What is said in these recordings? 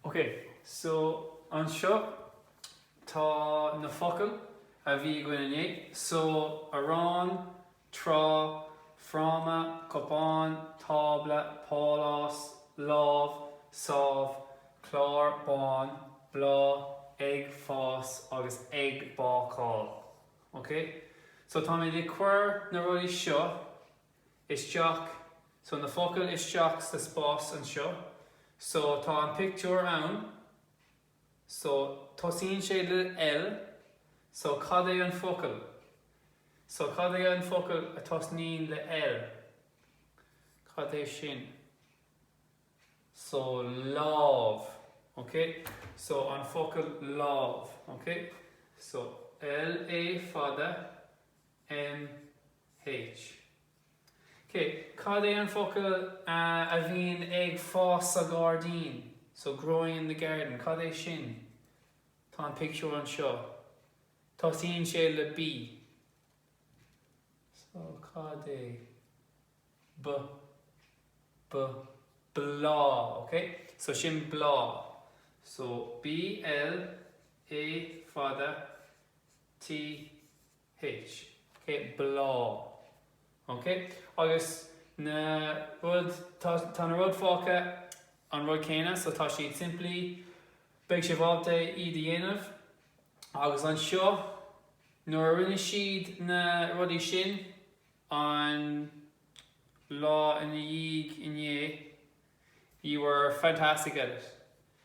Okay, so anseo tá na focal a bhí gine. So arán, trá, frama, copán, tabla, pálas, láv, sáv, chlár, bán, blá, ag, fás agus ag bácáil. Okay? So tá mé de cuir na rudí seo isteach, so na focal isteach sa spás anseo. So tá an picture ann, so tosíonn sé le L, so cad é an focal. So cad é an focal a tosníonn le L. Cad é sin. So láv, okay? So an focal láv, okay? So L-A fada M-H. Okay, cad é an focal a bhíonn ag fás a gárdín, so growing in the garden, cad é sin? Tá an picture anseo. Tosíonn sé le B. So cad é? Blá, okay? So sin blá. So B-L-A fada T-H. Okay, blá. Okay? Agus na rud tá na rud fáca an rud céine, so tá siad simply beag sé bháilte iad a dhéanamh. Agus anseo, nuair a rinne siad na rudí sin an lá in the yeag in you were fantastic at it.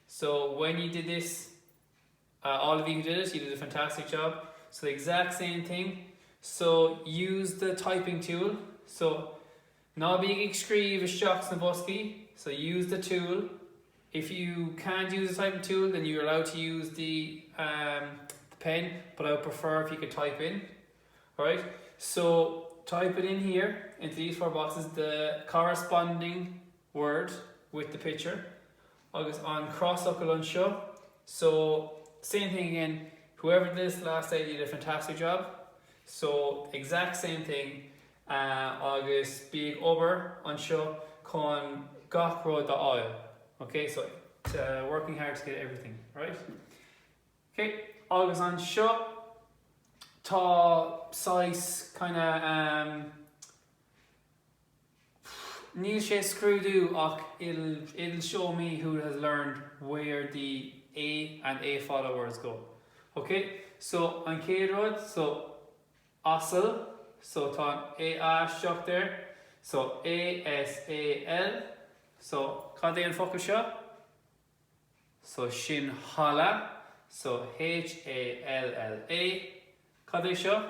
So when you did this, all of you who did it, you did a fantastic job. So the exact same thing. So use the typing tool. So ná bíigh ag scríobh isteach na boscaí, so use the tool. If you can't use the typing tool, then you're allowed to use the pen, but I would prefer if you could type in. Alright, so type it in here into these four boxes, the corresponding word with the picture. Agus an crossbuckle anseo. So same thing again, whoever did this last night did a fantastic job. So exact same thing, agus bíigh obair anseo chun gach rud the oil. Okay, so working hard to get everything, right? Okay, agus anseo tá size kinda níl sé scrúdú ach it'll show me who has learned where the A and A followers go. Okay, so an céad rud, so asal, so tá A isteach there, so A-S-A-L, so cad é an focal seo? So sin hala, so H-A-L-L-A, cad é seo?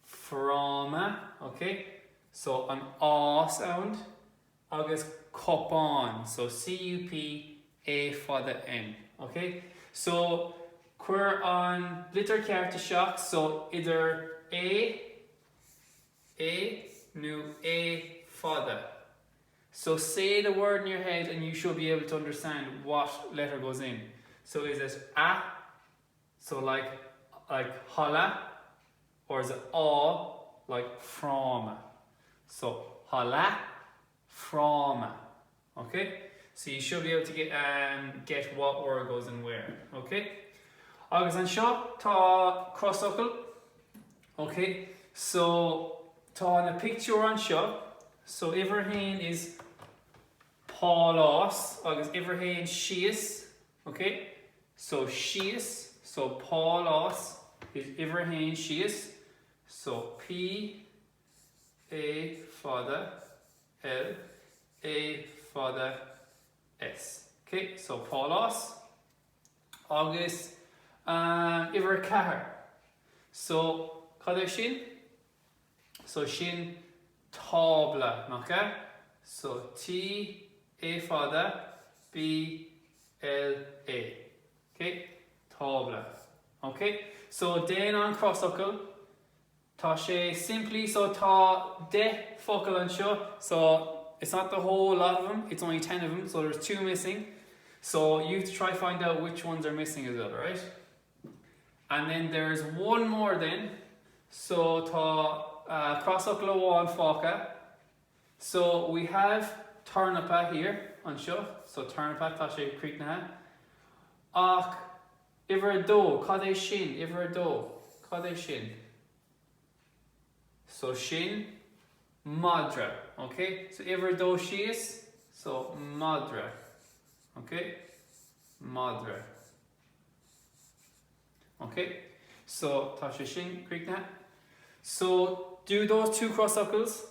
Frama, okay, so an A sound, agus copán, so C-U-P-A for the N, okay, so cuir an litter cearta seach, so either A, no A fada. So say the word in your head and you should be able to understand what letter goes in. So is it A, so like hala, or is it A, like from? So hala, from, okay? So you should be able to get what word goes in where, okay? Agus anseo tá crossbuckle, okay? So tá na picture anseo, so iverhain is Pálas, agus iverhain síos, okay? So síos, so Pálas is iverhain síos, so P A fada L A fada S, okay? So Pálas, agus iver cahar. So cad é sin? So sin tabla, okay? So T A fada B L A, okay? Tabla, okay? So den an crossbuckle, tá sé simply, so tá de focal anseo, so it's not the whole lot of them, it's only 10 of them, so there's 2 missing. So you have to try find out which ones are missing as well, right? And then there's one more then, so tá crossbuckle amháin fáca. So we have turnipa here, anseo, so turn pat tá sé creek na ha. Ach, iver a dó, cad é sin, iver a dó, cad é sin. So sin, madra, okay? So iver a dó síos, so madra, okay? Madra. Okay, so tá sé sin creek na ha. So do those two cross knuckles,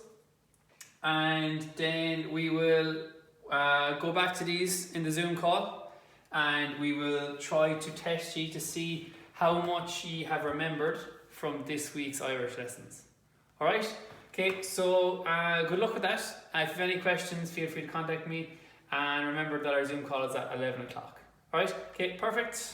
and then we will go back to these in the Zoom call, and we will try to test you to see how much you have remembered from this week's Irish lessons. Alright? Okay, so good luck with that. If you have any questions, feel free to contact me, and remember that our Zoom call is at 11 o'clock. Alright? Okay, perfect.